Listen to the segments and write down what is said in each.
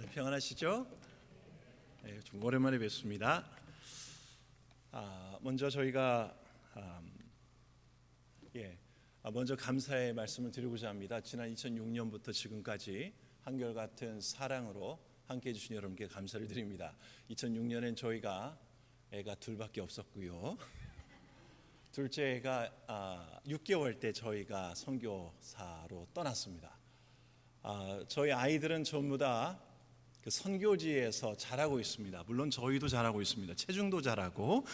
다들 평안하시죠? 네, 좀 오랜만에 뵙습니다. 먼저 저희가 먼저 감사의 말씀을 드리고자 합니다. 지난 2006년부터 지금까지 한결같은 사랑으로 함께해 주신 여러분께 감사를 드립니다. 2006년엔 저희가 애가 둘밖에 없었고요. 둘째 애가 6개월 때 저희가 선교사로 떠났습니다. 저희 아이들은 전부 다 그 선교지에서 자라고 있습니다. 물론 저희도 자라고 있습니다. 체중도 자라고.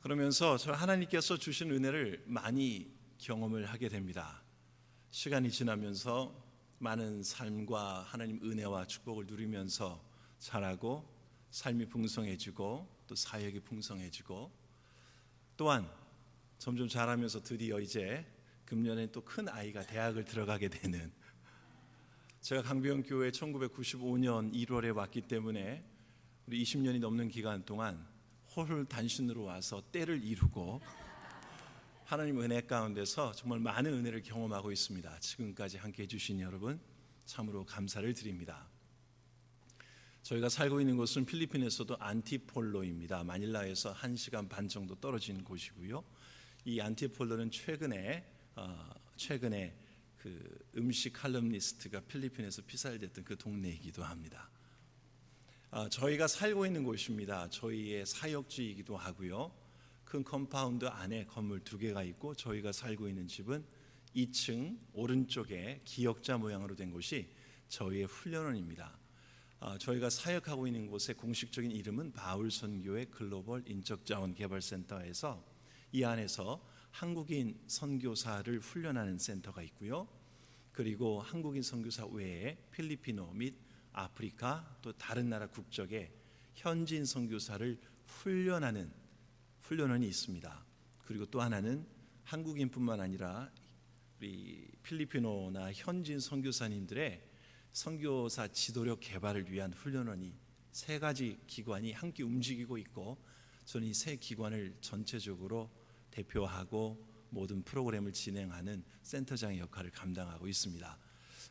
그러면서 하나님께서 주신 은혜를 많이 경험을 하게 됩니다. 시간이 지나면서 많은 삶과 하나님 은혜와 축복을 누리면서 자라고 삶이 풍성해지고 또 사역이 풍성해지고 또한 점점 자라면서 드디어 이제 금년에 또 큰 아이가 대학을 들어가게 되는, 제가 강변교회 1995년 1월에 왔기 때문에 우리 20년이 넘는 기간 동안 홀단신으로 와서 때를 이루고 하나님 은혜 가운데서 정말 많은 은혜를 경험하고 있습니다. 지금까지 함께해 주신 여러분 참으로 감사를 드립니다. 저희가 살고 있는 곳은 필리핀에서도 안티폴로입니다. 마닐라에서 1시간 반 정도 떨어진 곳이고요. 이 안티폴로는 최근에 그 음식 칼럼니스트가 필리핀에서 피살됐던 그 동네이기도 합니다. 저희가 살고 있는 곳입니다. 저희의 사역지이기도 하고요. 큰 컴파운드 안에 건물 2개가 있고 저희가 살고 있는 집은 2층 오른쪽에 기역자 모양으로 된 곳이 저희의 훈련원입니다. 저희가 사역하고 있는 곳의 공식적인 이름은 바울선교회 글로벌 인적자원개발센터에서 이 안에서 한국인 선교사를 훈련하는 센터가 있고요. 그리고 한국인 선교사 외에 필리핀어 및 아프리카 또 다른 나라 국적의 현지인 선교사를 훈련하는 훈련원이 있습니다. 그리고 또 하나는 한국인뿐만 아니라 우리 필리핀어나 현지인 선교사님들의 선교사 지도력 개발을 위한 훈련원이 3가지 기관이 함께 움직이고 있고, 저는 이 3기관을 전체적으로 대표하고 모든 프로그램을 진행하는 센터장의 역할을 감당하고 있습니다.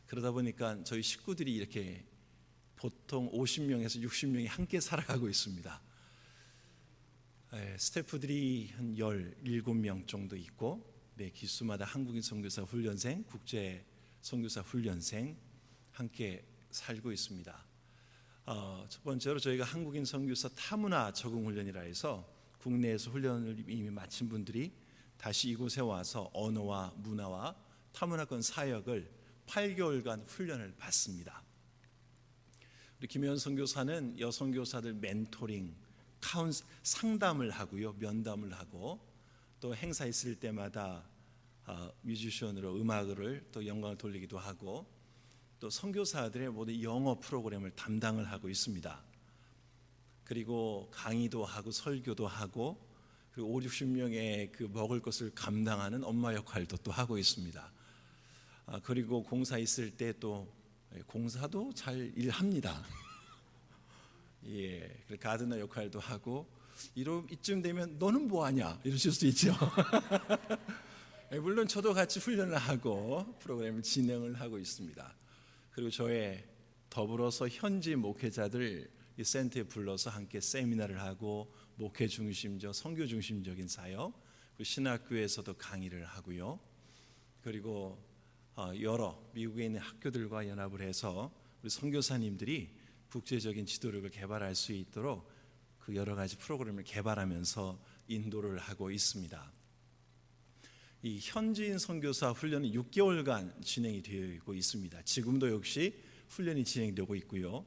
그러다 보니까 저희 식구들이 이렇게 보통 50명에서 60명이 함께 살아가고 있습니다. 스태프들이 한 17명 정도 있고, 매 기수마다 한국인 선교사 훈련생, 국제 선교사 훈련생 함께 살고 있습니다. 첫 번째로 저희가 한국인 선교사 타문화 적응 훈련이라 해서 국내에서 훈련을 이미 마친 분들이 다시 이곳에 와서 언어와 문화와 타문화권 사역을 8개월간 훈련을 받습니다. 우리 김혜연 선교사는 여선교사들 멘토링, 상담을 하고요, 면담을 하고 또 행사 있을 때마다 뮤지션으로 음악을 또 영광을 돌리기도 하고 또 선교사들의 모든 영어 프로그램을 담당을 하고 있습니다. 그리고 강의도 하고 설교도 하고 그리고 5, 60명의 그 먹을 것을 감당하는 엄마 역할도 또 하고 있습니다. 그리고 공사 있을 때 또 공사도 잘 일합니다. 가드너 역할도 하고, 이쯤 되면 너는 뭐하냐 이러실 수 있죠. 물론 저도 같이 훈련을 하고 프로그램을 진행을 하고 있습니다. 그리고 저의 더불어서 현지 목회자들 이 센터에 불러서 함께 세미나를 하고 목회 중심적, 선교 중심적인 사역, 그리고 신학교에서도 강의를 하고요. 그리고 여러 미국에 있는 학교들과 연합을 해서 우리 선교사님들이 국제적인 지도력을 개발할 수 있도록 그 여러 가지 프로그램을 개발하면서 인도를 하고 있습니다. 이 현지인 선교사 훈련은 6개월간 진행이 되고 있습니다. 지금도 역시 훈련이 진행되고 있고요.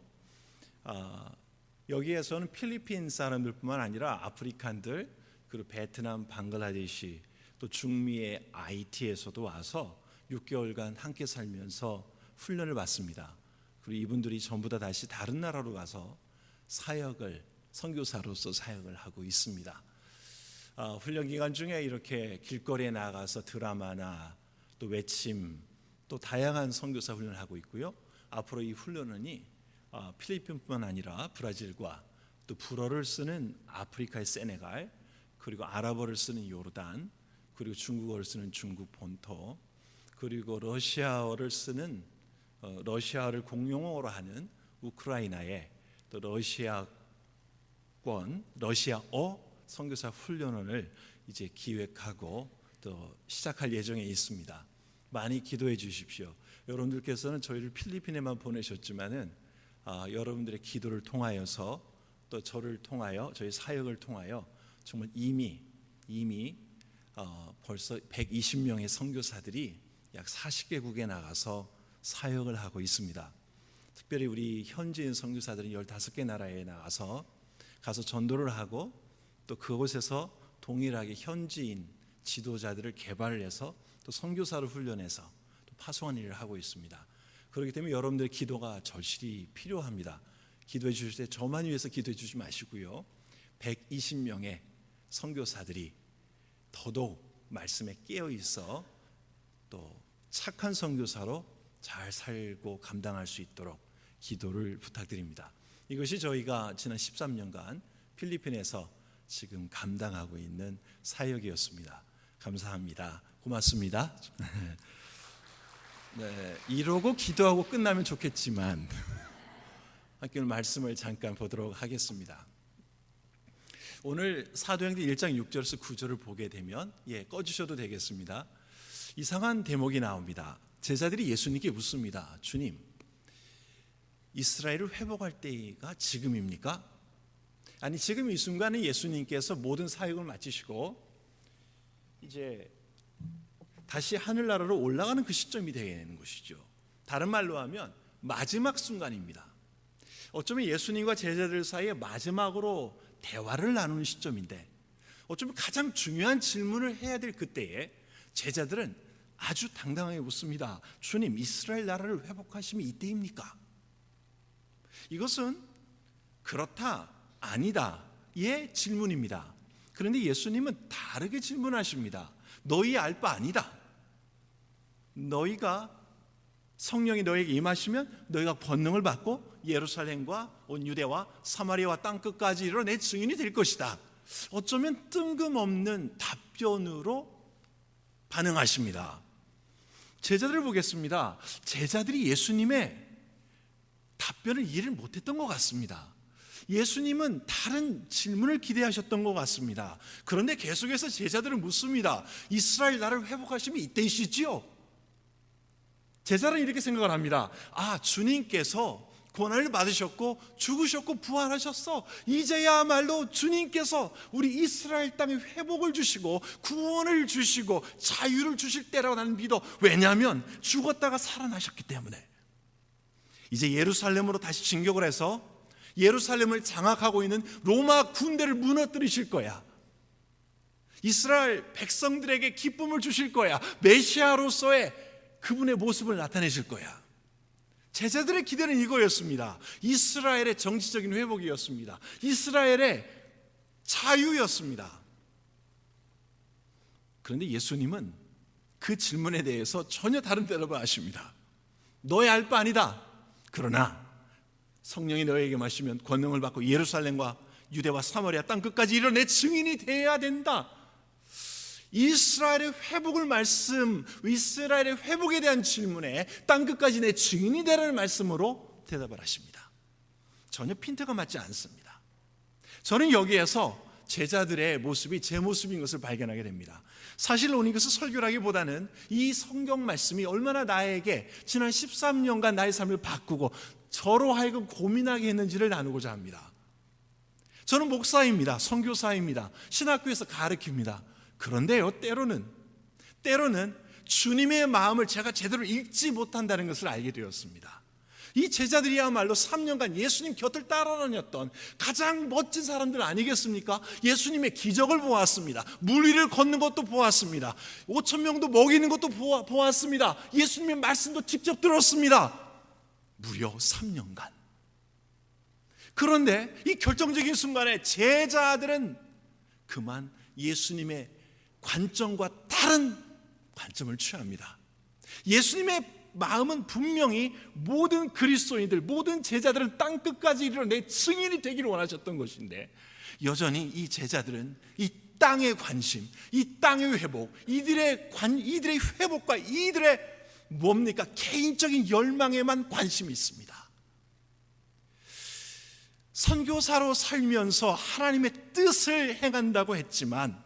여기에서는 필리핀 사람들뿐만 아니라 아프리칸들, 그리고 베트남, 방글라데시, 또 중미의 IT에서도 와서 6개월간 함께 살면서 훈련을 받습니다. 그리고 이분들이 전부 다 다시 다른 나라로 가서 사역을, 선교사로서 사역을 하고 있습니다. 훈련 기간 중에 이렇게 길거리에 나가서 드라마나 또 외침, 또 다양한 선교사 훈련을 하고 있고요. 앞으로 이 훈련원이 필리핀뿐만 아니라 브라질과 또 불어를 쓰는 아프리카의 세네갈, 그리고 아랍어를 쓰는 요르단, 그리고 중국어를 쓰는 중국 본토, 그리고 러시아어를 쓰는 러시아를 공용어로 하는 우크라이나에 또 러시아어 선교사 훈련을 이제 기획하고 또 시작할 예정에 있습니다. 많이 기도해 주십시오. 여러분들께서는 저희를 필리핀에만 보내셨지만은 여러분들의 기도를 통하여서 또 저를 통하여 저희 사역을 통하여 정말 이미 벌써 120명의 선교사들이 약 40개국에 나가서 사역을 하고 있습니다. 특별히 우리 현지인 선교사들은 15개 나라에 나가서 전도를 하고 또 그곳에서 동일하게 현지인 지도자들을 개발을 해서 또 선교사를 훈련해서 또 파송하는 일을 하고 있습니다. 그렇기 때문에 여러분들의 기도가 절실히 필요합니다. 기도해 주실 때 저만 위해서 기도해 주지 마시고요. 120명의 선교사들이 더더욱 말씀에 깨어 있어 또 착한 선교사로 잘 살고 감당할 수 있도록 기도를 부탁드립니다. 이것이 저희가 지난 13년간 필리핀에서 지금 감당하고 있는 사역이었습니다. 감사합니다. 고맙습니다. 네, 이러고 기도하고 끝나면 좋겠지만 오늘 말씀을 잠깐 보도록 하겠습니다. 오늘 사도행전 1장 6절에서 9절을 보게 되면 꺼주셔도 되겠습니다. 이상한 대목이 나옵니다. 제자들이 예수님께 묻습니다. 주님, 이스라엘을 회복할 때가 지금입니까? 아니, 지금 이 순간에 예수님께서 모든 사역을 마치시고 이제 다시 하늘나라로 올라가는 그 시점이 되는 것이죠. 다른 말로 하면 마지막 순간입니다. 어쩌면 예수님과 제자들 사이에 마지막으로 대화를 나누는 시점인데 어쩌면 가장 중요한 질문을 해야 될 그때에 제자들은 아주 당당하게 묻습니다. 주님, 이스라엘 나라를 회복하시면 이때입니까? 이것은 그렇다, 아니다의 질문입니다. 그런데 예수님은 다르게 질문하십니다. 너희 알 바 아니다. 너희가 성령이 너에게 임하시면 너희가 권능을 받고 예루살렘과 온 유대와 사마리아와 땅끝까지 이르러 내 증인이 될 것이다. 어쩌면 뜬금없는 답변으로 반응하십니다. 제자들을 보겠습니다. 제자들이 예수님의 답변을 이해를 못했던 것 같습니다. 예수님은 다른 질문을 기대하셨던 것 같습니다. 그런데 계속해서 제자들을 묻습니다. 이스라엘 나라를 회복하시면 이때이시지요? 제자는 이렇게 생각을 합니다. 주님께서 고난을 받으셨고 죽으셨고 부활하셨어. 이제야말로 주님께서 우리 이스라엘 땅에 회복을 주시고 구원을 주시고 자유를 주실 때라고 나는 믿어. 왜냐하면 죽었다가 살아나셨기 때문에. 이제 예루살렘으로 다시 진격을 해서 예루살렘을 장악하고 있는 로마 군대를 무너뜨리실 거야. 이스라엘 백성들에게 기쁨을 주실 거야. 메시아로서의 그분의 모습을 나타내실 거야. 제자들의 기대는 이거였습니다. 이스라엘의 정치적인 회복이었습니다. 이스라엘의 자유였습니다. 그런데 예수님은 그 질문에 대해서 전혀 다른 대답을 하십니다. 너의 알 바 아니다. 그러나 성령이 너에게 마시면 권능을 받고 예루살렘과 유대와 사마리아 땅끝까지 이르러 내 증인이 되어야 된다. 이스라엘의 회복을 이스라엘의 회복에 대한 질문에 땅끝까지 내 증인이 되라는 말씀으로 대답을 하십니다. 전혀 핀트가 맞지 않습니다. 저는 여기에서 제자들의 모습이 제 모습인 것을 발견하게 됩니다. 사실 오늘 이것을 설교하기보다는 이 성경 말씀이 얼마나 나에게 지난 13년간 나의 삶을 바꾸고 저로 하여금 고민하게 했는지를 나누고자 합니다. 저는 목사입니다. 선교사입니다. 신학교에서 가르칩니다. 그런데요, 때로는 주님의 마음을 제가 제대로 읽지 못한다는 것을 알게 되었습니다. 이 제자들이야말로 3년간 예수님 곁을 따라다녔던 가장 멋진 사람들 아니겠습니까? 예수님의 기적을 보았습니다. 물 위를 걷는 것도 보았습니다. 5,000명도 먹이는 것도 보았습니다. 예수님의 말씀도 직접 들었습니다. 무려 3년간. 그런데 이 결정적인 순간에 제자들은 그만 예수님의 관점과 다른 관점을 취합니다. 예수님의 마음은 분명히 모든 그리스도인들, 모든 제자들은 땅끝까지 이르러 내 증인이 되기를 원하셨던 것인데 여전히 이 제자들은 이 땅의 관심, 이 땅의 회복, 이들의 회복과 이들의 뭡니까? 개인적인 열망에만 관심이 있습니다. 선교사로 살면서 하나님의 뜻을 행한다고 했지만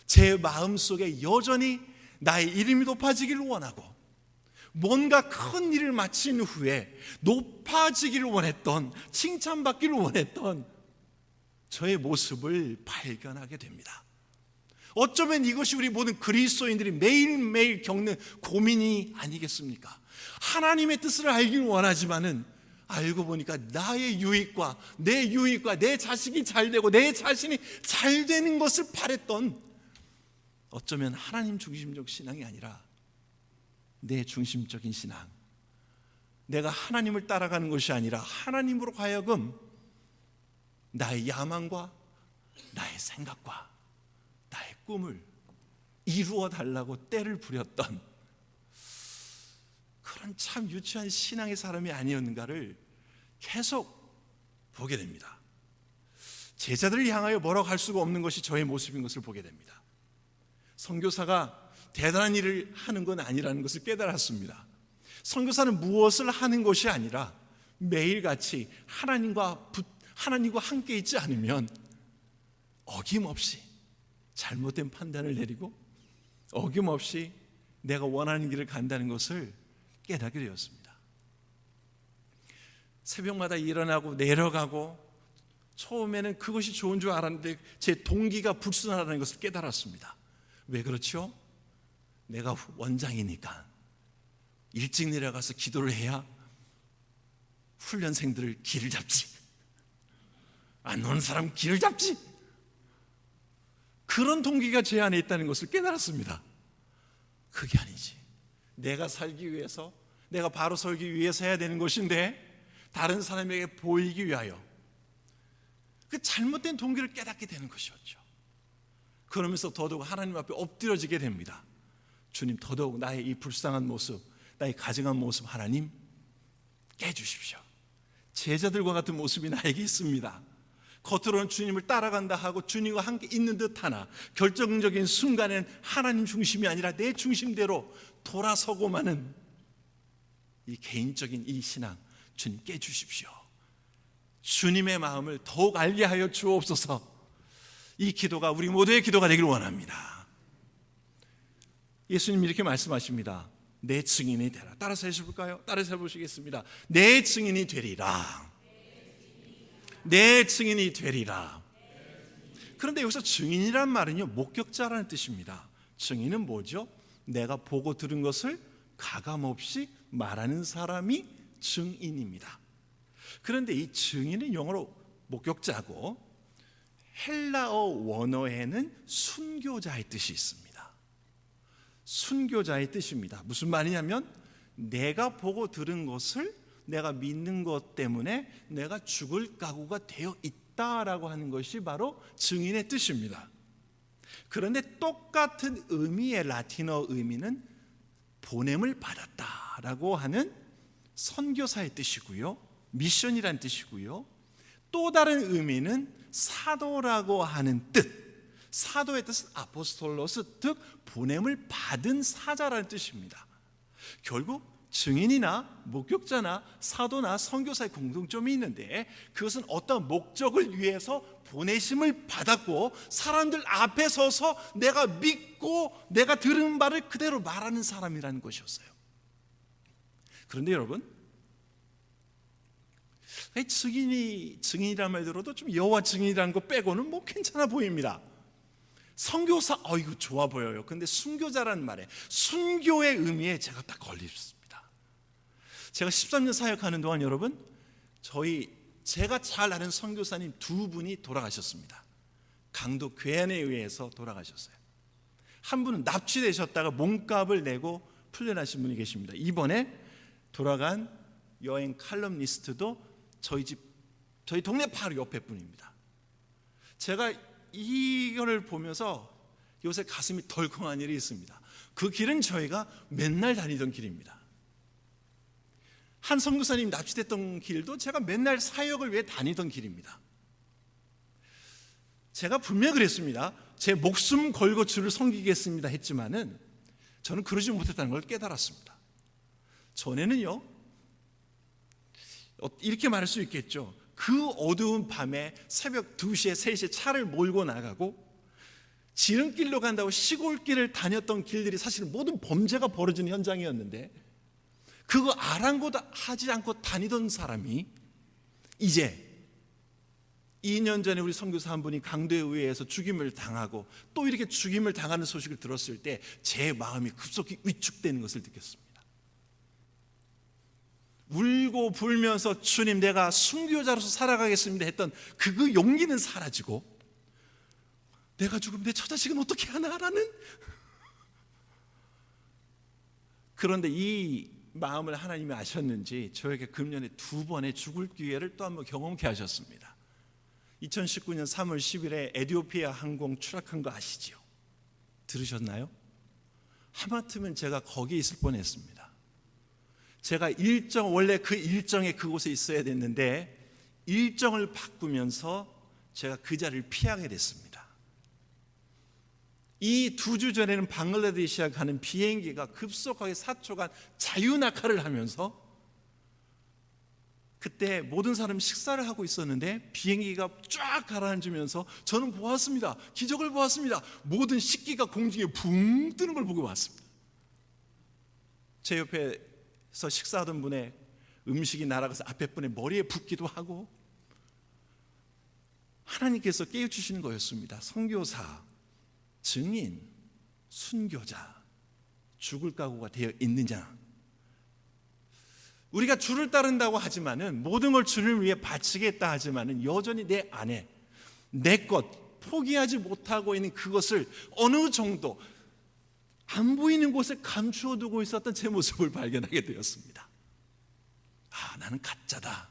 제 마음속에 여전히 나의 이름이 높아지기를 원하고 뭔가 큰 일을 마친 후에 높아지기를 원했던, 칭찬받기를 원했던 저의 모습을 발견하게 됩니다. 어쩌면 이것이 우리 모든 그리스도인들이 매일매일 겪는 고민이 아니겠습니까? 하나님의 뜻을 알기를 원하지만은 알고 보니까 나의 유익과 내 자식이 잘 되고 내 자신이 잘 되는 것을 바랬던, 어쩌면 하나님 중심적 신앙이 아니라 내 중심적인 신앙, 내가 하나님을 따라가는 것이 아니라 하나님으로 하여금 나의 야망과 나의 생각과 나의 꿈을 이루어 달라고 때를 부렸던 그런 참 유치한 신앙의 사람이 아니었는가를 계속 보게 됩니다. 제자들을 향하여 뭐라고 할 수가 없는 것이 저의 모습인 것을 보게 됩니다. 선교사가 대단한 일을 하는 건 아니라는 것을 깨달았습니다. 선교사는 무엇을 하는 것이 아니라 매일같이 하나님과 함께 있지 않으면 어김없이 잘못된 판단을 내리고 어김없이 내가 원하는 길을 간다는 것을 깨닫게 되었습니다. 새벽마다 일어나고 내려가고 처음에는 그것이 좋은 줄 알았는데 제 동기가 불순하다는 것을 깨달았습니다. 왜 그렇죠? 내가 원장이니까 일찍 내려가서 기도를 해야 훈련생들을 길을 잡지, 안 오는 사람 길을 잡지, 그런 동기가 제 안에 있다는 것을 깨달았습니다. 그게 아니지. 내가 살기 위해서, 내가 바로 설기 위해서 해야 되는 것인데 다른 사람에게 보이기 위하여, 그 잘못된 동기를 깨닫게 되는 것이었죠. 그러면서 더더욱 하나님 앞에 엎드려지게 됩니다. 주님, 더더욱 나의 이 불쌍한 모습, 나의 가증한 모습 하나님 깨주십시오. 제자들과 같은 모습이 나에게 있습니다. 겉으로는 주님을 따라간다 하고 주님과 함께 있는 듯 하나 결정적인 순간엔 하나님 중심이 아니라 내 중심대로 돌아서고 마는 이 개인적인 이 신앙, 주님 깨주십시오. 주님의 마음을 더욱 알게 하여 주옵소서. 이 기도가 우리 모두의 기도가 되길 원합니다. 예수님 이렇게 말씀하십니다. 내 증인이 되라. 따라서 해볼까요? 따라서 해보시겠습니다. 내 증인이 되리라. 내 증인이 되리라. 그런데 여기서 증인이란 말은요, 목격자라는 뜻입니다. 증인은 뭐죠? 내가 보고 들은 것을 가감없이 말하는 사람이 증인입니다. 그런데 이 증인은 영어로 목격자고 헬라어 원어에는 순교자의 뜻이 있습니다. 순교자의 뜻입니다. 무슨 말이냐면 내가 보고 들은 것을 내가 믿는 것 때문에 내가 죽을 각오가 되어 있다라고 하는 것이 바로 증인의 뜻입니다. 그런데 똑같은 의미의 라틴어 의미는 보냄을 받았다라고 하는 선교사의 뜻이고요, 미션이란 뜻이고요, 또 다른 의미는 사도라고 하는 뜻, 사도의 뜻은 아포스톨로스, 즉 보냄을 받은 사자라는 뜻입니다. 결국 증인이나 목격자나 사도나 선교사의 공통점이 있는데 그것은 어떤 목적을 위해서 보내심을 받았고 사람들 앞에 서서 내가 믿고 내가 들은 바를 그대로 말하는 사람이라는 것이었어요. 그런데 여러분, 증인이란 말 들어도 좀 여호와 증인이라는 거 빼고는 뭐 괜찮아 보입니다. 선교사, 이거 좋아 보여요. 근데 순교자라는 말에 순교의 의미에 제가 딱 걸렸습니다. 제가 13년 사역하는 동안 여러분, 제가 잘 아는 선교사님 두 분이 돌아가셨습니다. 강도 괴한에 의해서 돌아가셨어요. 한 분은 납치되셨다가 몸값을 내고 풀려나신 분이 계십니다. 이번에 돌아간 여행 칼럼니스트도 저희 동네 바로 옆에 분입니다. 제가 이거를 보면서 요새 가슴이 덜컹한 일이 있습니다. 그 길은 저희가 맨날 다니던 길입니다. 한 선교사님 납치됐던 길도 제가 맨날 사역을 위해 다니던 길입니다. 제가 분명히 그랬습니다. 제 목숨 걸고 주를 섬기겠습니다 했지만은 저는 그러지 못했다는 걸 깨달았습니다. 전에는요, 이렇게 말할 수 있겠죠. 그 어두운 밤에 새벽 2시에 3시에 차를 몰고 나가고 지름길로 간다고 시골길을 다녔던 길들이 사실 모든 범죄가 벌어지는 현장이었는데 그거 아랑곳하지 않고 다니던 사람이 이제 2년 전에 우리 선교사 한 분이 강도에 의해서 죽임을 당하고 또 이렇게 죽임을 당하는 소식을 들었을 때 제 마음이 급속히 위축되는 것을 느꼈습니다. 울고 불면서 주님 내가 순교자로서 살아가겠습니다 했던 그 용기는 사라지고 내가 죽으면 내 처자식은 어떻게 하나라는, 그런데 이 마음을 하나님이 아셨는지 저에게 금년에 2번의 죽을 기회를 또 한번 경험케 하셨습니다. 2019년 3월 10일에 에티오피아 항공 추락한 거 아시죠? 들으셨나요? 하마터면 제가 거기 있을 뻔했습니다. 제가 원래 그 일정에 그곳에 있어야 됐는데 일정을 바꾸면서 제가 그 자리를 피하게 됐습니다. 이 2주 전에는 방글라데시에 가는 비행기가 급속하게 4초간 자유낙하를 하면서 그때 모든 사람이 식사를 하고 있었는데 비행기가 쫙 가라앉으면서 저는 보았습니다. 기적을 보았습니다. 모든 식기가 공중에 붕 뜨는 걸 보고 왔습니다. 제 옆에서 식사하던 분의 음식이 날아가서 앞에 분의 머리에 붓기도 하고 하나님께서 깨우치시는 거였습니다. 선교사, 증인, 순교자, 죽을 각오가 되어 있느냐? 우리가 주를 따른다고 하지만은 모든 걸 주를 위해 바치겠다 하지만은 여전히 내 안에 내 것 포기하지 못하고 있는 그것을 어느 정도 안 보이는 곳에 감추어 두고 있었던 제 모습을 발견하게 되었습니다. 아, 나는 가짜다.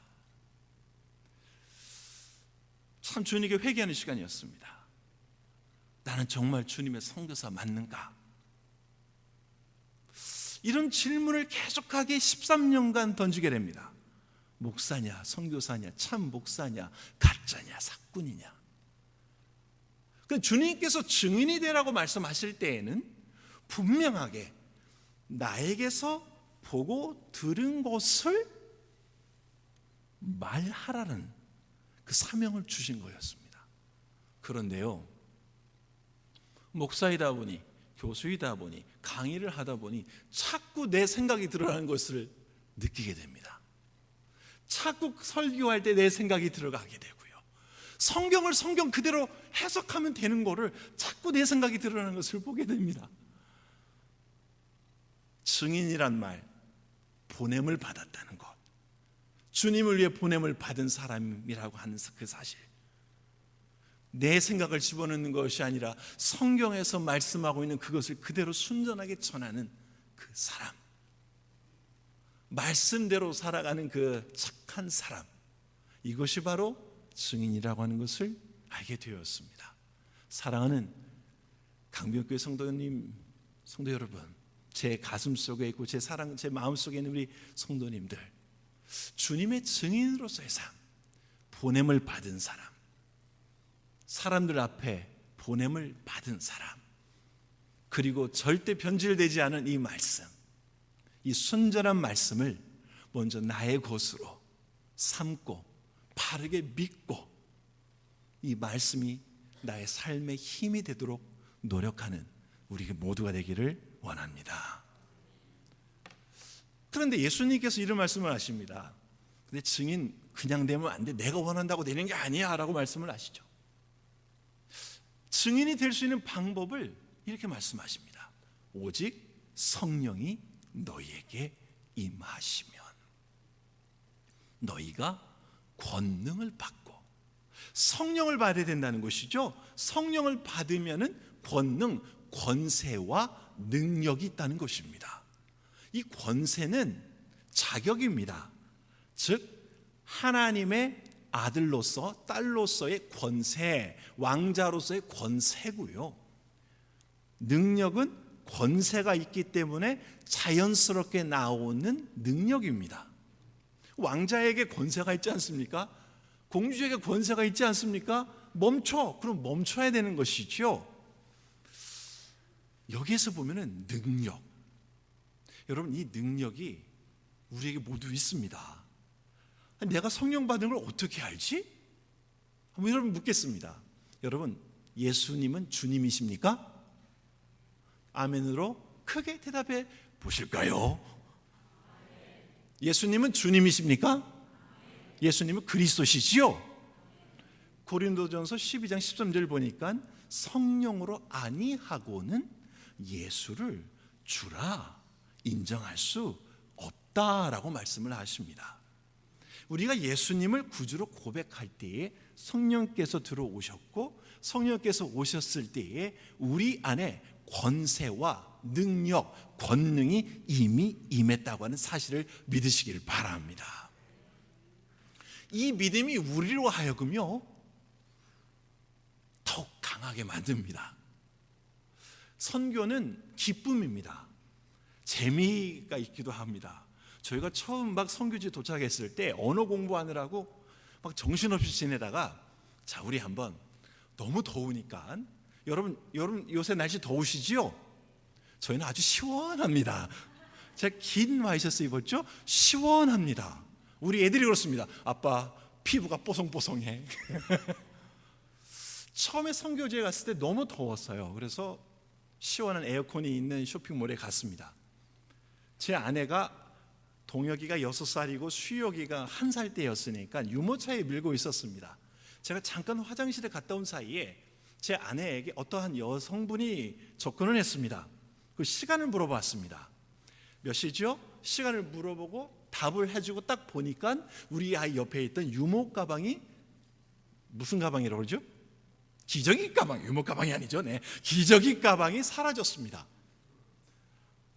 참 주님께 회개하는 시간이었습니다. 나는 정말 주님의 선교사 맞는가? 이런 질문을 계속하게 13년간 던지게 됩니다. 목사냐, 선교사냐, 참 목사냐, 가짜냐, 사꾼이냐. 주님께서 증인이 되라고 말씀하실 때에는 분명하게 나에게서 보고 들은 것을 말하라는 그 사명을 주신 거였습니다. 그런데요, 목사이다 보니, 교수이다 보니, 강의를 하다 보니 자꾸 내 생각이 들어가는 것을 느끼게 됩니다. 자꾸 설교할 때 내 생각이 들어가게 되고요, 성경을 성경 그대로 해석하면 되는 거를 자꾸 내 생각이 드러나는 것을 보게 됩니다. 증인이란 말, 보냄을 받았다는 것, 주님을 위해 보냄을 받은 사람이라고 하는 그 사실, 내 생각을 집어넣는 것이 아니라 성경에서 말씀하고 있는 그것을 그대로 순전하게 전하는 그 사람, 말씀대로 살아가는 그 착한 사람, 이것이 바로 증인이라고 하는 것을 알게 되었습니다. 사랑하는 강변교회 성도님, 성도 여러분, 제 가슴 속에 있고 제 마음 속에 있는 우리 성도님들, 주님의 증인으로서의 삶, 보냄을 받은 사람, 사람들 앞에 보냄을 받은 사람, 그리고 절대 변질되지 않은 이 말씀, 이 순전한 말씀을 먼저 나의 것으로 삼고 바르게 믿고 이 말씀이 나의 삶의 힘이 되도록 노력하는 우리 모두가 되기를 원합니다. 그런데 예수님께서 이런 말씀을 하십니다. 근데 증인 그냥 되면 안 돼, 내가 원한다고 되는 게 아니야 라고 말씀을 하시죠. 증인이 될 수 있는 방법을 이렇게 말씀하십니다. 오직 성령이 너희에게 임하시면 너희가 권능을 받고, 성령을 받아야 된다는 것이죠. 성령을 받으면은 권능, 권세와 능력이 있다는 것입니다. 이 권세는 자격입니다. 즉 하나님의 아들로서, 딸로서의 권세, 왕자로서의 권세고요, 능력은 권세가 있기 때문에 자연스럽게 나오는 능력입니다. 왕자에게 권세가 있지 않습니까? 공주에게 권세가 있지 않습니까? 멈춰! 그럼 멈춰야 되는 것이죠. 여기에서 보면은 능력, 여러분 이 능력이 우리에게 모두 있습니다. 내가 성령 받은 걸 어떻게 알지? 한번 여러분 묻겠습니다. 여러분, 예수님은 주님이십니까? 아멘으로 크게 대답해 보실까요? 예수님은 주님이십니까? 예수님은 그리스도시지요? 고린도전서 12장 13절 보니까 성령으로 아니하고는 예수를 주라 인정할 수 없다라고 말씀을 하십니다. 우리가 예수님을 구주로 고백할 때에 성령께서 들어오셨고, 성령께서 오셨을 때에 우리 안에 권세와 능력, 권능이 이미 임했다고 하는 사실을 믿으시길 바랍니다. 이 믿음이 우리로 하여금요 더욱 강하게 만듭니다. 선교는 기쁨입니다. 재미가 있기도 합니다. 저희가 처음 막 선교지에 도착했을 때 언어 공부하느라고 막 정신없이 지내다가, 자, 우리 한번, 너무 더우니까, 여러분 요새 날씨 더우시지요? 저희는 아주 시원합니다. 제가 긴 와이셔츠 입었죠? 시원합니다. 우리 애들이 그렇습니다. 아빠 피부가 뽀송뽀송해. 처음에 선교지에 갔을 때 너무 더웠어요. 그래서 시원한 에어컨이 있는 쇼핑몰에 갔습니다. 제 아내가 동혁이가 6살이고 수혁이가 1살 때였으니까 유모차에 밀고 있었습니다. 제가 잠깐 화장실에 갔다 온 사이에 제 아내에게 어떠한 여성분이 접근을 했습니다. 그 시간을 물어봤습니다. 몇 시죠? 시간을 물어보고 답을 해주고 딱 보니까 우리 아이 옆에 있던 유모 가방이, 무슨 가방이라고 그러죠? 기저귀 가방, 유모 가방이 아니죠. 네, 기저귀 가방이 사라졌습니다.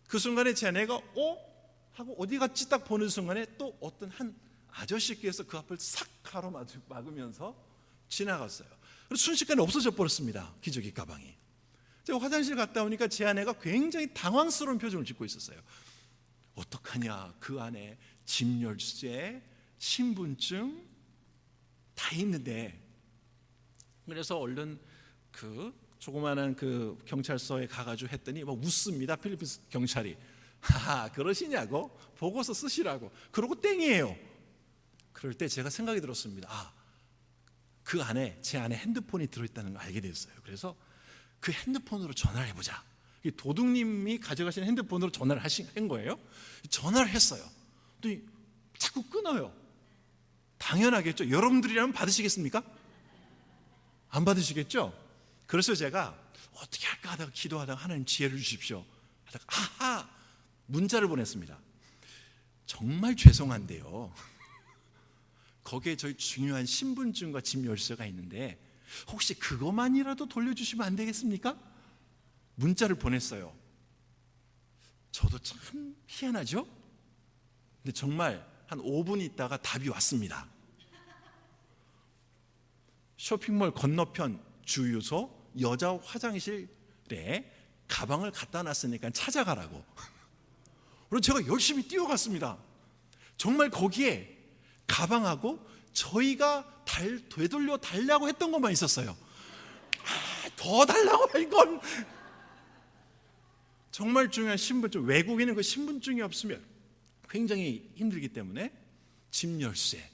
그 순간에 제 아내가 하고 어디 갔지 딱 보는 순간에 또 어떤 한 아저씨께서 그 앞을 싹 가로막으면서 지나갔어요. 그래서 순식간에 없어져 버렸습니다. 기저귀 가방이. 제가 화장실 갔다 오니까 제 아내가 굉장히 당황스러운 표정을 짓고 있었어요. 어떡하냐, 그 안에 집 열쇠, 신분증 다 있는데. 그래서 얼른 그 조그마한 그 경찰서에 가가지고 했더니 막 웃습니다. 필리핀 경찰이. 하하, 그러시냐고, 보고서 쓰시라고. 그러고 땡이에요. 그럴 때 제가 생각이 들었습니다. 그 안에, 제 안에 핸드폰이 들어있다는 걸 알게 됐어요. 그래서 그 핸드폰으로 전화를 해보자. 도둑님이 가져가신 핸드폰으로 전화를 한 거예요. 전화를 했어요. 또 자꾸 끊어요. 당연하겠죠. 여러분들이라면 받으시겠습니까? 안 받으시겠죠? 그래서 제가 어떻게 할까 하다가 기도하다가 하나님 지혜를 주십시오 하다가 문자를 보냈습니다. 정말 죄송한데요, 거기에 저희 중요한 신분증과 집 열쇠가 있는데 혹시 그것만이라도 돌려주시면 안 되겠습니까? 문자를 보냈어요. 저도 참 희한하죠? 근데 정말 한 5분 있다가 답이 왔습니다. 쇼핑몰 건너편 주유소 여자 화장실에 가방을 갖다 놨으니까 찾아가라고. 그래서 제가 열심히 뛰어갔습니다. 정말 거기에 가방하고 저희가 되돌려 달라고 했던 것만 있었어요. 더 달라고 할 건. 정말 중요한 신분증, 외국인은 그 신분증이 없으면 굉장히 힘들기 때문에 집 열쇠.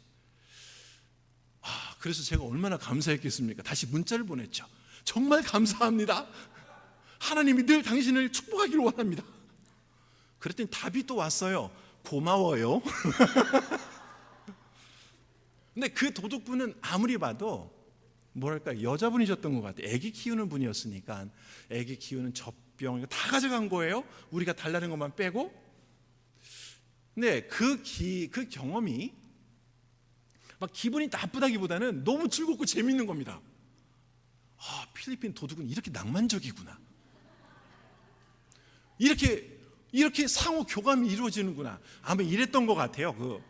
그래서 제가 얼마나 감사했겠습니까? 다시 문자를 보냈죠. 정말 감사합니다. 하나님이 늘 당신을 축복하기를 원합니다. 그랬더니 답이 또 왔어요. 고마워요. 근데 그 도둑분은 아무리 봐도 뭐랄까 여자분이셨던 것 같아요. 아기 키우는 분이었으니까 아기 키우는 젖병 다 가져간 거예요. 우리가 달라는 것만 빼고. 근데 그 경험이 막 기분이 나쁘다기보다는 너무 즐겁고 재밌는 겁니다. 필리핀 도둑은 이렇게 낭만적이구나. 이렇게 상호 교감이 이루어지는구나. 아마 이랬던 것 같아요.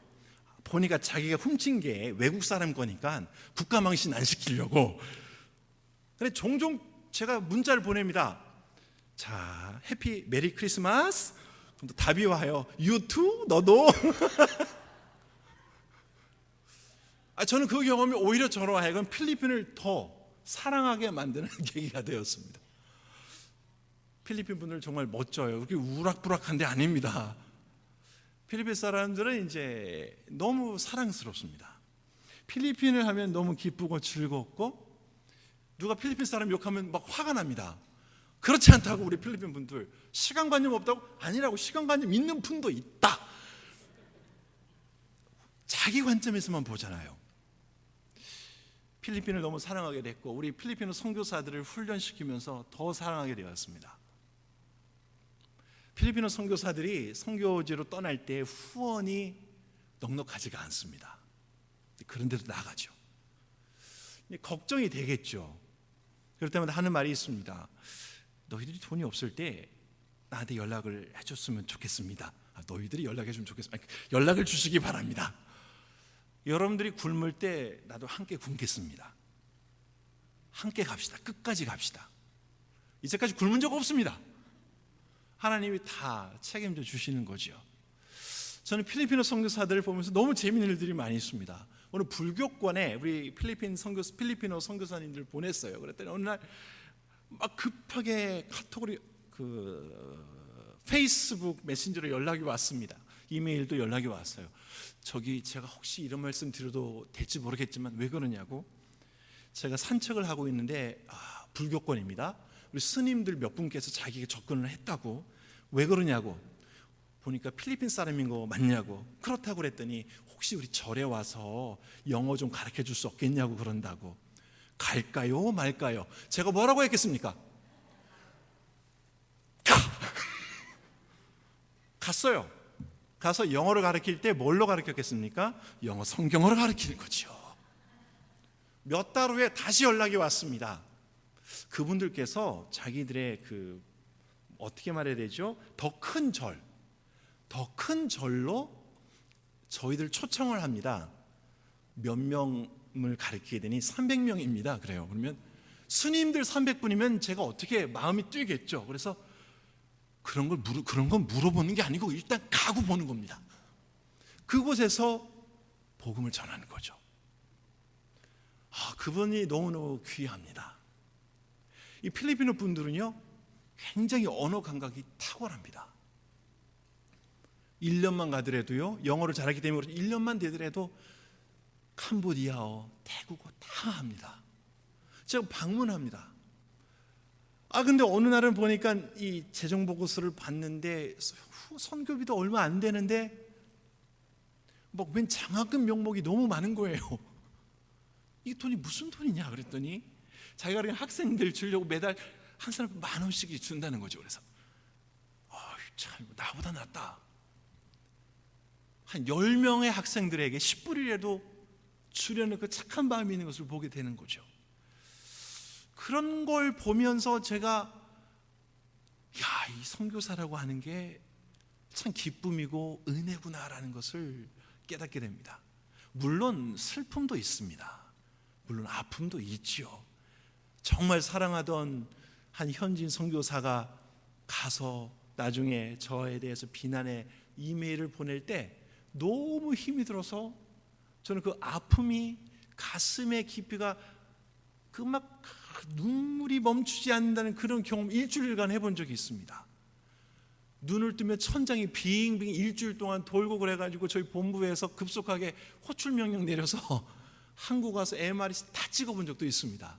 보니까 자기가 훔친 게 외국 사람 거니까 국가망신 안 시키려고. 근데 종종 제가 문자를 보냅니다. 자, 해피 메리 크리스마스. 그럼 답이 와요. You too? 너도? 저는 그 경험이 오히려 저로 하여금 필리핀을 더 사랑하게 만드는 계기가 되었습니다. 필리핀 분들 정말 멋져요. 그렇게 우락부락한 데 아닙니다. 필리핀 사람들은 이제 너무 사랑스럽습니다. 필리핀을 하면 너무 기쁘고 즐겁고, 누가 필리핀 사람 욕하면 막 화가 납니다. 그렇지 않다고 우리 필리핀 분들, 시간관념 없다고? 아니라고, 시간관념 있는 분도 있다. 자기 관점에서만 보잖아요. 필리핀을 너무 사랑하게 됐고, 우리 필리핀 선교사들을 훈련시키면서 더 사랑하게 되었습니다. 필리핀 선교사들이 선교지로 떠날 때 후원이 넉넉하지가 않습니다. 그런데도 나가죠. 걱정이 되겠죠. 그럴 때마다 하는 말이 있습니다. 너희들이 돈이 없을 때 나한테 연락을 해줬으면 좋겠습니다. 너희들이 연락해 주면 좋겠습니다. 연락을 주시기 바랍니다. 여러분들이 굶을 때 나도 함께 굶겠습니다. 함께 갑시다. 끝까지 갑시다. 이제까지 굶은 적 없습니다. 하나님이 다 책임져 주시는 거죠. 저는 필리핀 선교사들을 보면서 너무 재미있는 일들이 많이 있습니다. 오늘 불교권에 우리 필리핀어 선교사님들 보냈어요. 그랬더니 어느 날 막 급하게 카톡으로 페이스북 메신저로 연락이 왔습니다. 이메일도 연락이 왔어요. 저기 제가 혹시 이런 말씀 드려도 될지 모르겠지만 왜 그러냐고. 제가 산책을 하고 있는데 불교권입니다. 우리 스님들 몇 분께서 자기가 접근을 했다고. 왜 그러냐고. 보니까 필리핀 사람인 거 맞냐고. 그렇다고 그랬더니 혹시 우리 절에 와서 영어 좀 가르쳐 줄 수 없겠냐고 그런다고. 갈까요 말까요? 제가 뭐라고 했겠습니까? 갔어요. 가서 영어를 가르칠 때 뭘로 가르쳤겠습니까? 영어 성경어를 가르치는 거죠. 몇 달 후에 다시 연락이 왔습니다. 그분들께서 자기들의 어떻게 말해야 되죠? 더 큰 절로 저희들 초청을 합니다. 몇 명을 가르치게 되니 300명입니다. 그래요. 그러면 스님들 300분이면 제가 어떻게 마음이 뛰겠죠. 그래서 그런 건 물어보는 게 아니고 일단 가고 보는 겁니다. 그곳에서 복음을 전하는 거죠. 그분이 너무너무 귀합니다. 이 필리핀어 분들은요, 굉장히 언어 감각이 탁월합니다. 1년만 가더라도요, 영어를 잘하기 때문에 1년만 되더라도 캄보디아어, 태국어 다 합니다. 제가 방문합니다. 근데 어느 날은 보니까 이 재정보고서를 봤는데 선교비도 얼마 안 되는데 웬 장학금 명목이 너무 많은 거예요. 이 돈이 무슨 돈이냐 그랬더니 자기가 그냥 학생들 주려고 매달 한 사람 10,000원씩 준다는 거죠. 그래서 참 나보다 낫다. 한 10명의 학생들에게 10불이라도 주려는 그 착한 마음이 있는 것을 보게 되는 거죠. 그런 걸 보면서 제가 이 선교사라고 하는 게 참 기쁨이고 은혜구나라는 것을 깨닫게 됩니다. 물론 슬픔도 있습니다. 물론 아픔도 있지요. 정말 사랑하던 한 현지인 선교사가 가서 나중에 저에 대해서 비난의 이메일을 보낼 때 너무 힘이 들어서 저는 그 아픔이 가슴의 깊이가 막 눈물이 멈추지 않는다는 그런 경험 일주일간 해본 적이 있습니다. 눈을 뜨면 천장이 빙빙 일주일 동안 돌고 그래가지고 저희 본부에서 급속하게 호출 명령 내려서 한국 와서 MRI 다 찍어본 적도 있습니다.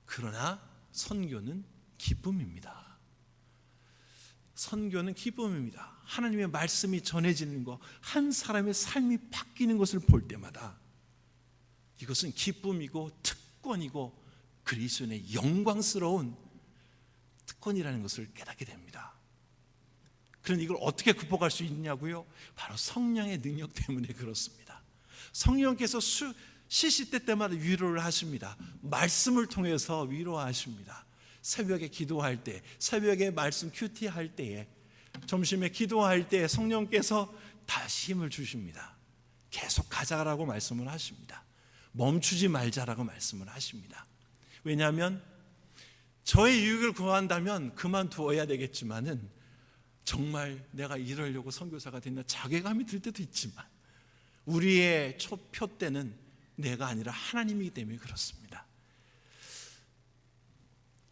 그러나 선교는 기쁨입니다. 선교는 기쁨입니다. 하나님의 말씀이 전해지는 것, 한 사람의 삶이 바뀌는 것을 볼 때마다 이것은 기쁨이고 특권이고 그리스도인의 영광스러운 특권이라는 것을 깨닫게 됩니다. 그런데 이걸 어떻게 극복할 수 있냐고요? 바로 성령의 능력 때문에 그렇습니다. 성령께서 시시때 때마다 위로를 하십니다. 말씀을 통해서 위로하십니다. 새벽에 기도할 때, 새벽에 말씀 큐티할 때에, 점심에 기도할 때 성령께서 다시 힘을 주십니다. 계속 가자라고 말씀을 하십니다. 멈추지 말자라고 말씀을 하십니다. 왜냐하면 저의 유익을 구한다면 그만두어야 되겠지만은 정말 내가 이러려고 선교사가 됐나 자괴감이 들 때도 있지만 우리의 표대는 내가 아니라 하나님이기 때문에 그렇습니다.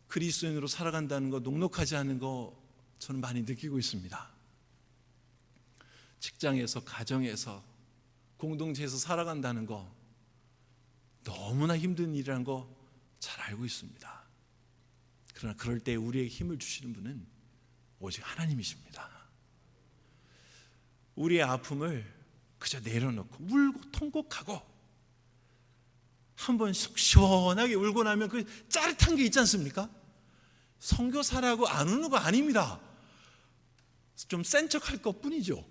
그리스도인으로 살아간다는 거, 녹록하지 않은 거 저는 많이 느끼고 있습니다. 직장에서, 가정에서, 공동체에서 살아간다는 거 너무나 힘든 일이라는 거 잘 알고 있습니다. 그러나 그럴 때 우리에게 힘을 주시는 분은 오직 하나님이십니다. 우리의 아픔을 그저 내려놓고 울고 통곡하고 한번 속 시원하게 울고 나면 그 짜릿한 게 있지 않습니까? 선교사라고 안 우는 거 아닙니다. 좀 센 척할 것뿐이죠.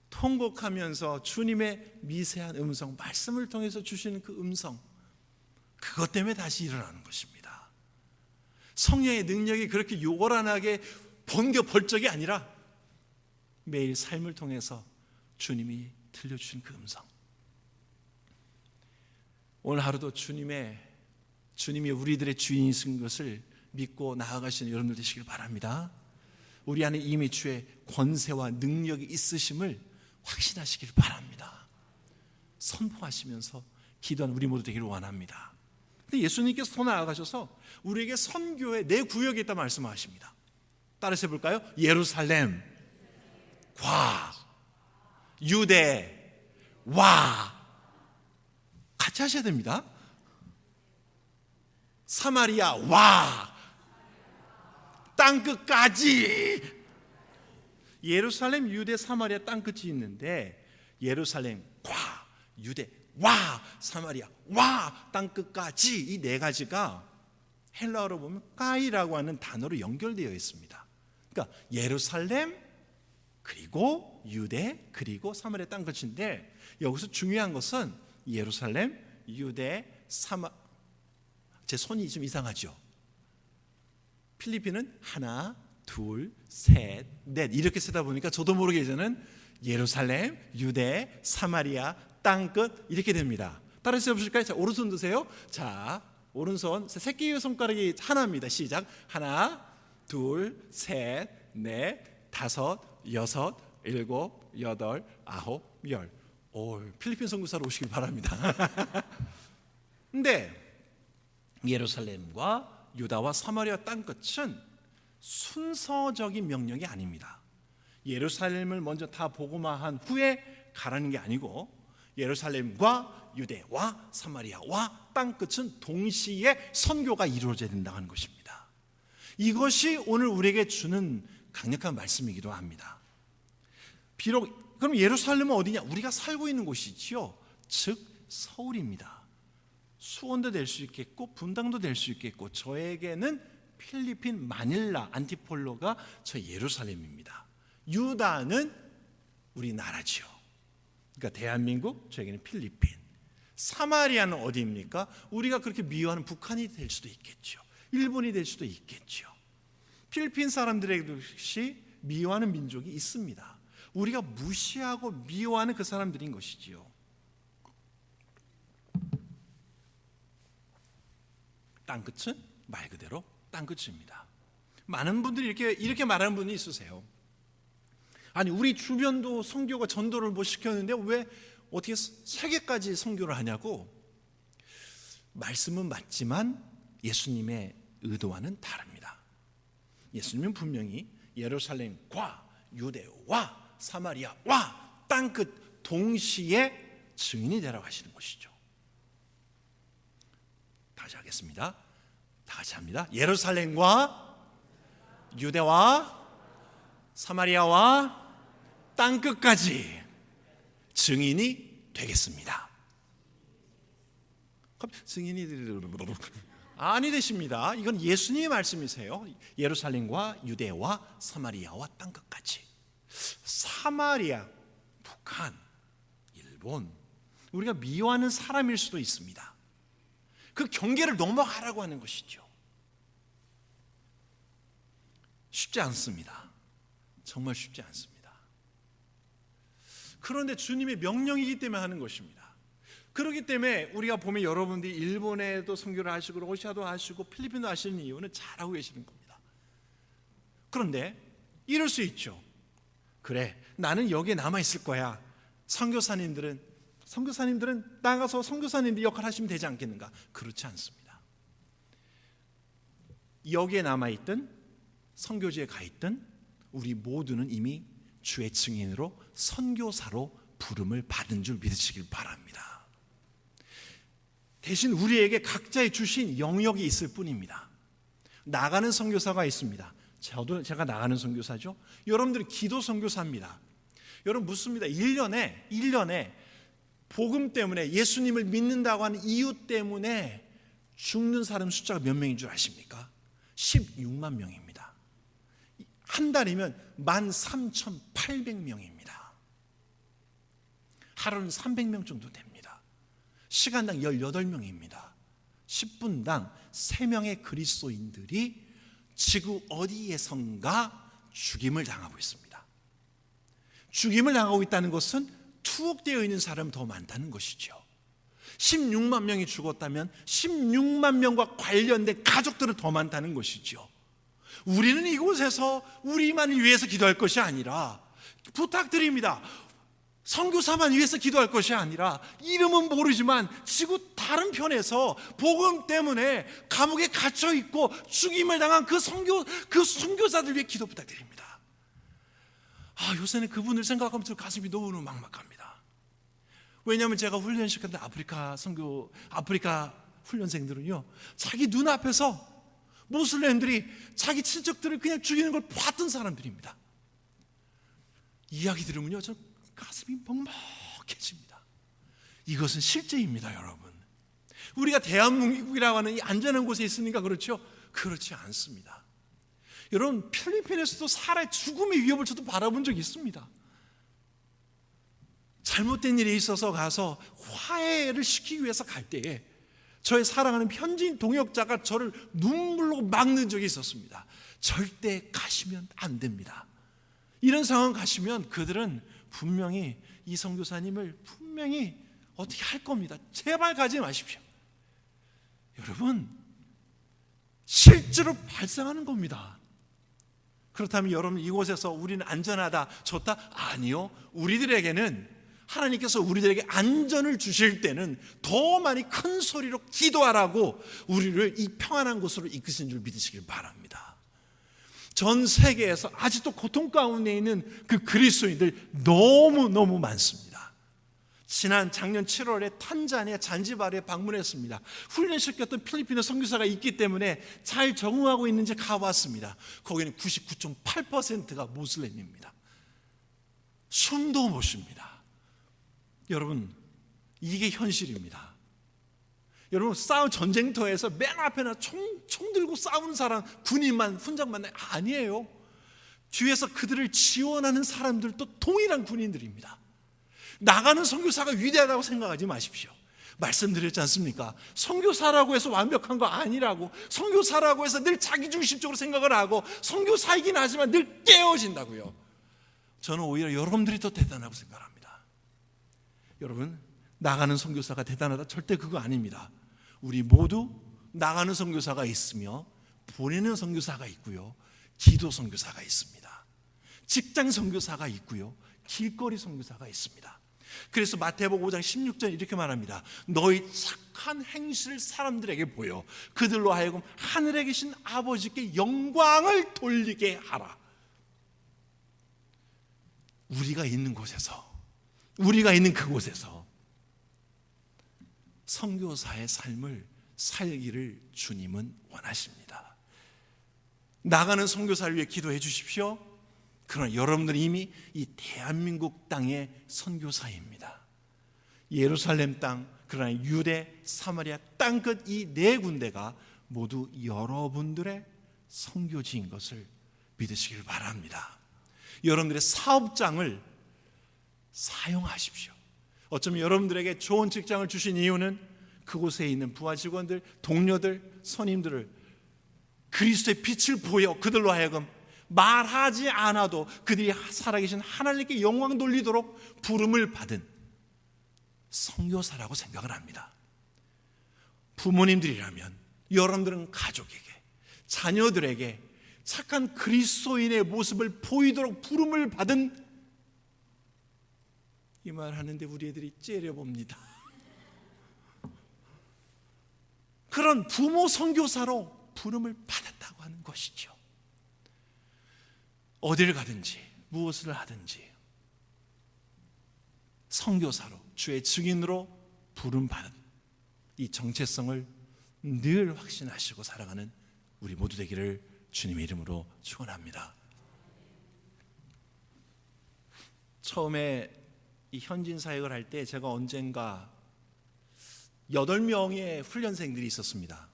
통곡하면서 주님의 미세한 음성, 말씀을 통해서 주시는 그 음성, 그것 때문에 다시 일어나는 것입니다. 성령의 능력이 그렇게 요란하게 번개 벌적이 아니라 매일 삶을 통해서 주님이 들려주신 그 음성. 오늘 하루도 주님이 우리들의 주인이신 것을 믿고 나아가시는 여러분들 되시길 바랍니다. 우리 안에 이미 주의 권세와 능력이 있으심을 확신하시길 바랍니다. 선포하시면서 기도하는 우리 모두 되기를 원합니다. 근데 예수님께서 더 나아가셔서 우리에게 선교의 네 구역이 있다 말씀하십니다. 따라서 해볼까요? 예루살렘, 과, 유대, 와. 같이 하셔야 됩니다. 사마리아, 와. 땅끝까지. 예루살렘, 유대, 사마리아 땅끝이 있는데 예루살렘, 과, 유대, 와, 사마리아, 와, 땅끝까지 이 네 가지가 헬라어로 보면 까이라고 하는 단어로 연결되어 있습니다. 그러니까 예루살렘, 그리고 유대, 그리고 사마리아 땅끝인데 여기서 중요한 것은 예루살렘, 유대, 제 손이 좀 이상하죠? 필리핀은 하나, 둘, 셋, 넷 이렇게 쓰다 보니까 저도 모르게 이제는 예루살렘, 유대, 사마리아, 땅끝 이렇게 됩니다. 따라서 해보실까요? 자, 오른손 드세요. 자, 오른손 새끼 손가락이 하나입니다. 시작. 하나, 둘, 셋, 넷, 다섯, 여섯, 일곱, 여덟, 아홉, 열. 필리핀 선교사로 오시길 바랍니다. 근데 예루살렘과 유다와 사마리아 땅끝은 순서적인 명령이 아닙니다. 예루살렘을 먼저 다 보고만 후에 가라는 게 아니고 예루살렘과 유대와 사마리아와 땅끝은 동시에 선교가 이루어져야 된다는 것입니다. 이것이 오늘 우리에게 주는 강력한 말씀이기도 합니다. 비록 그럼 예루살렘은 어디냐? 우리가 살고 있는 곳이지요. 즉 서울입니다. 수원도 될 수 있겠고 분당도 될 수 있겠고 저에게는 필리핀 마닐라 안티폴로가 저 예루살렘입니다. 유다는 우리나라지요. 그러니까 대한민국, 저에게는 필리핀. 사마리아는 어디입니까? 우리가 그렇게 미워하는 북한이 될 수도 있겠죠. 일본이 될 수도 있겠죠. 필리핀 사람들에게도 역시 미워하는 민족이 있습니다. 우리가 무시하고 미워하는 그 사람들인 것이지요. 땅끝은 말 그대로 땅끝입니다. 많은 분들이 이렇게 말하는 분이 있으세요. 아니 우리 주변도 선교가 전도를 못 시켰는데 왜 어떻게 세계까지 선교를 하냐고. 말씀은 맞지만 예수님의 의도와는 다릅니다. 예수님은 분명히 예루살렘과 유대와 사마리아와 땅끝 동시에 증인이 되라고 하시는 것이죠. 다시 하겠습니다. 다 같이 합니다. 예루살렘과 유대와 사마리아와 땅끝까지 증인이 되겠습니다. 증인이 아니 되십니다. 이건 예수님의 말씀이세요. 예루살렘과 유대와 사마리아와 땅끝까지. 사마리아, 북한, 일본 우리가 미워하는 사람일 수도 있습니다. 그 경계를 넘어가라고 하는 것이죠. 쉽지 않습니다. 정말 쉽지 않습니다. 그런데 주님의 명령이기 때문에 하는 것입니다. 그렇기 때문에 우리가 보면 여러분들이 일본에도 선교를 하시고 러시아도 하시고 필리핀도 하시는 이유는 잘하고 계시는 겁니다. 그런데 이럴 수 있죠. 그래, 나는 여기에 남아있을 거야. 선교사님들은 나가서 선교사님들 역할 하시면 되지 않겠는가? 그렇지 않습니다. 여기에 남아있든 선교지에 가 있든 우리 모두는 이미 주의 증인으로 선교사로 부름을 받은 줄 믿으시길 바랍니다. 대신 우리에게 각자의 주신 영역이 있을 뿐입니다. 나가는 선교사가 있습니다. 제가 나가는 선교사죠. 여러분들은 기도 선교사입니다. 여러분 묻습니다. 1년에 복음 때문에 예수님을 믿는다고 하는 이유 때문에 죽는 사람 숫자가 몇 명인 줄 아십니까? 16만 명입니다. 한 달이면 13,800명입니다. 하루는 300명 정도 됩니다. 시간당 18명입니다. 10분당 3명의 그리스도인들이 지구 어디에선가 죽임을 당하고 있습니다. 죽임을 당하고 있다는 것은 투옥되어 있는 사람이 더 많다는 것이죠. 16만 명이 죽었다면 16만 명과 관련된 가족들은 더 많다는 것이죠. 우리는 이곳에서 우리만을 위해서 기도할 것이 아니라, 부탁드립니다, 선교사만 위해서 기도할 것이 아니라 이름은 모르지만 지구 다른 편에서 복음 때문에 감옥에 갇혀 있고 죽임을 당한 그 선교사들 위해 기도 부탁드립니다. 요새는 그분을 생각하면서 가슴이 너무너무 막막합니다. 왜냐하면 제가 훈련시켰던 아프리카 훈련생들은요, 자기 눈앞에서 모슬렘들이 자기 친척들을 그냥 죽이는 걸 봤던 사람들입니다. 이야기 들으면요, 저 가슴이 먹먹해집니다. 이것은 실제입니다, 여러분. 우리가 대한민국이라고 하는 이 안전한 곳에 있으니까 그렇죠? 그렇지 않습니다. 여러분, 필리핀에서도 사람의 죽음의 위협을 저도 바라본 적이 있습니다. 잘못된 일이 있어서 가서 화해를 시키기 위해서 갈 때에 저의 사랑하는 현지인 동역자가 저를 눈물로 막는 적이 있었습니다. 절대 가시면 안 됩니다. 이런 상황 가시면 그들은 분명히 이 선교사님을 분명히 어떻게 할 겁니다. 제발 가지 마십시오. 여러분, 실제로 발생하는 겁니다. 그렇다면 여러분, 이곳에서 우리는 안전하다, 좋다? 아니요. 우리들에게는 하나님께서 우리들에게 안전을 주실 때는 더 많이 큰 소리로 기도하라고 우리를 이 평안한 곳으로 이끄신 줄 믿으시길 바랍니다. 전 세계에서 아직도 고통 가운데 있는 그 그리스도인들 너무너무 많습니다. 작년 7월에 탄자니아 잔지바르에 방문했습니다. 훈련시켰던 필리핀어 선교사가 있기 때문에 잘 적응하고 있는지 가봤습니다. 거기는 99.8%가 모슬렘입니다. 숨도 못 쉽니다. 여러분, 이게 현실입니다. 여러분, 전쟁터에서 맨 앞에나 총 들고 싸우는 사람, 군인만, 훈장만 아니에요. 뒤에서 그들을 지원하는 사람들도 동일한 군인들입니다. 나가는 선교사가 위대하다고 생각하지 마십시오. 말씀드렸지 않습니까? 선교사라고 해서 완벽한 거 아니라고, 선교사라고 해서 늘 자기중심적으로 생각을 하고, 선교사이긴 하지만 늘 깨어진다고요. 저는 오히려 여러분들이 더 대단하다고 생각합니다. 여러분, 나가는 선교사가 대단하다, 절대 그거 아닙니다. 우리 모두 나가는 선교사가 있으며 보내는 선교사가 있고요, 기도 선교사가 있습니다. 직장 선교사가 있고요, 길거리 선교사가 있습니다. 그래서 마태복음 5장 16절 이렇게 말합니다. 너희 착한 행실을 사람들에게 보여 그들로 하여금 하늘에 계신 아버지께 영광을 돌리게 하라. 우리가 있는 곳에서, 우리가 있는 그곳에서 선교사의 삶을 살기를 주님은 원하십니다. 나가는 선교사를 위해 기도해 주십시오. 그러나 여러분들은 이미 이 대한민국 땅의 선교사입니다. 예루살렘 땅, 그러나 유대, 사마리아 땅끝 이 네 군데가 모두 여러분들의 선교지인 것을 믿으시길 바랍니다. 여러분들의 사업장을 사용하십시오. 어쩌면 여러분들에게 좋은 직장을 주신 이유는 그곳에 있는 부하 직원들, 동료들, 선임들을 그리스도의 빛을 보여 그들로 하여금 말하지 않아도 그들이 살아계신 하나님께 영광 돌리도록 부름을 받은 선교사라고 생각을 합니다. 부모님들이라면 여러분들은 가족에게, 자녀들에게 착한 그리스도인의 모습을 보이도록 부름을 받은, 이 말 하는데 우리 애들이 째려봅니다. 그런 부모 선교사로 부름을 받았다고 하는 것이죠. 어디를 가든지 무엇을 하든지 선교사로 주의 증인으로 부름받은 이 정체성을 늘 확신하시고 살아가는 우리 모두 되기를 주님의 이름으로 축원합니다. 처음에 이 현진 사역을 할 때 제가 언젠가 8명의 훈련생들이 있었습니다.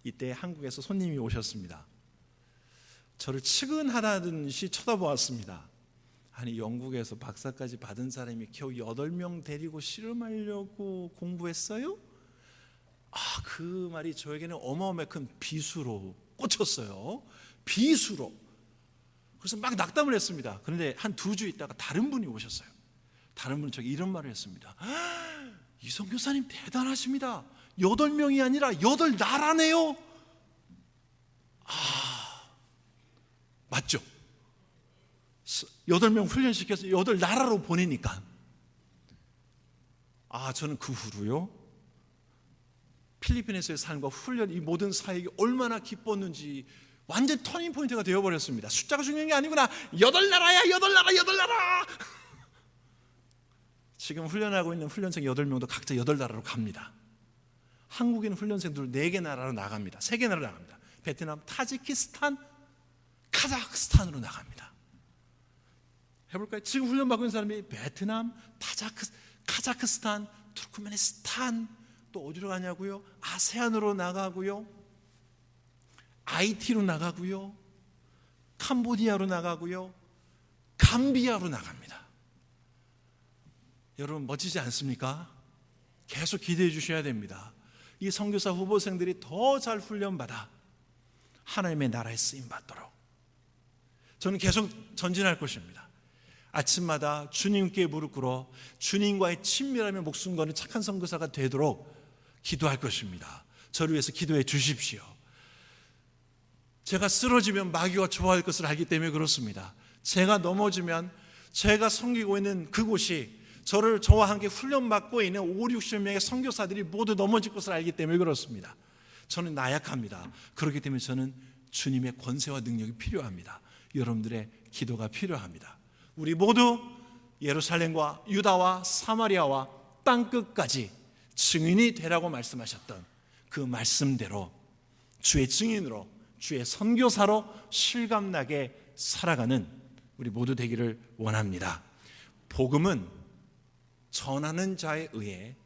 이때 한국에서 손님이 오셨습니다. 저를 측은하다듯이 쳐다보았습니다. 아니, 영국에서 박사까지 받은 사람이 겨우 8명 데리고 씨름하려고 공부했어요? 그 말이 저에게는 어마어마한 큰 비수로 꽂혔어요. 비수로. 그래서 막 낙담을 했습니다. 그런데 한 2주 있다가 다른 분이 오셨어요. 다른 분은 저기 이런 말을 했습니다. 이 선교사님 대단하십니다. 8명이 아니라 8나라네요. 맞죠? 8명 훈련시켜서 8나라로 보내니까. 저는 그 후로요, 필리핀에서의 삶과 훈련, 이 모든 사역이 얼마나 기뻤는지 완전 터닝 포인트가 되어버렸습니다. 숫자가 중요한 게 아니구나. 8나라야, 8나라. 지금 훈련하고 있는 훈련생 8명도 각자 8나라로 갑니다. 한국인 훈련생들 4개 나라로 나갑니다. 3개 나라로 나갑니다. 베트남, 타지키스탄, 카자흐스탄으로 나갑니다. 해볼까요? 지금 훈련받고 있는 사람이 베트남, 카자흐스탄, 투르크메니스탄, 또 어디로 가냐고요? 아세안으로 나가고요, IT로 나가고요, 캄보디아로 나가고요, 감비아로 나갑니다. 여러분 멋지지 않습니까? 계속 기대해 주셔야 됩니다. 이 선교사 후보생들이 더 잘 훈련받아 하나님의 나라에 쓰임받도록 저는 계속 전진할 것입니다. 아침마다 주님께 무릎 꿇어 주님과의 친밀함에 목숨 거는 착한 선교사가 되도록 기도할 것입니다. 저를 위해서 기도해 주십시오. 제가 쓰러지면 마귀가 좋아할 것을 알기 때문에 그렇습니다. 제가 넘어지면 제가 섬기고 있는 그곳이 저와 함께 훈련받고 있는 50-60명의 선교사들이 모두 넘어질 것을 알기 때문에 그렇습니다. 저는 나약합니다. 그렇기 때문에 저는 주님의 권세와 능력이 필요합니다. 여러분들의 기도가 필요합니다. 우리 모두 예루살렘과 유다와 사마리아와 땅끝까지 증인이 되라고 말씀하셨던 그 말씀대로 주의 증인으로, 주의 선교사로 실감나게 살아가는 우리 모두 되기를 원합니다. 복음은 전하는 자에 의해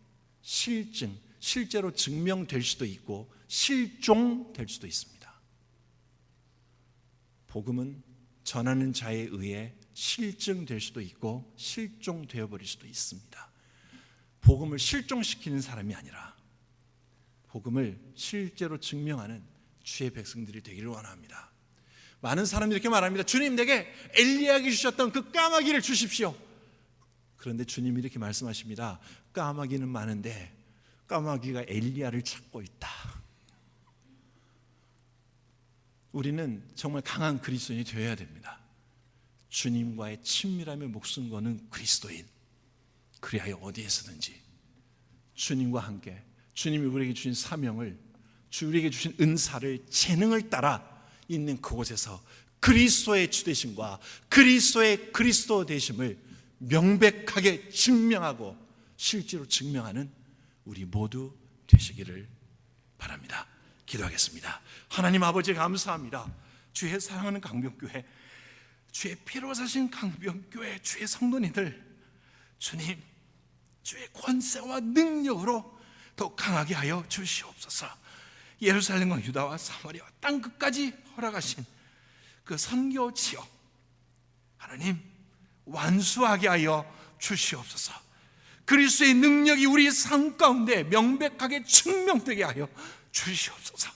실제로 증명될 수도 있고 실종될 수도 있습니다. 복음은 전하는 자에 의해 실증될 수도 있고 실종되어 버릴 수도 있습니다. 복음을 실종시키는 사람이 아니라 복음을 실제로 증명하는 주의 백성들이 되기를 원합니다. 많은 사람들이 이렇게 말합니다. 주님, 내게 엘리야에게 주셨던 그 까마귀를 주십시오. 그런데 주님이 이렇게 말씀하십니다. 까마귀는 많은데 까마귀가 엘리야를 찾고 있다. 우리는 정말 강한 그리스도인이 되어야 됩니다. 주님과의 친밀함에 목숨 거는 그리스도인. 그리하여 어디에서든지 주님과 함께 주님이 우리에게 주신 사명을, 우리에게 주신 은사를, 재능을 따라 있는 그곳에서 그리스도의 주되심과 그리스도의 그리스도 되심을 명백하게 증명하고 실제로 증명하는 우리 모두 되시기를 바랍니다. 기도하겠습니다. 하나님 아버지, 감사합니다. 주의 사랑하는 강병교회, 주의 피로 사신 강병교회, 주의 성도님들, 주님, 주의 권세와 능력으로 더 강하게 하여 주시옵소서. 예루살렘과 유다와 사마리아와 땅끝까지 허락하신 그 선교 지역, 하나님 완수하게 하여 주시옵소서. 그리스도의 능력이 우리 삶 가운데 명백하게 증명되게 하여 주시옵소서.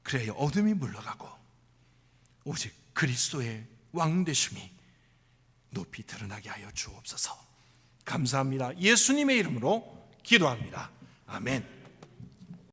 그래야 어둠이 물러가고 오직 그리스도의 왕되심이 높이 드러나게 하여 주옵소서. 감사합니다. 예수님의 이름으로 기도합니다. 아멘.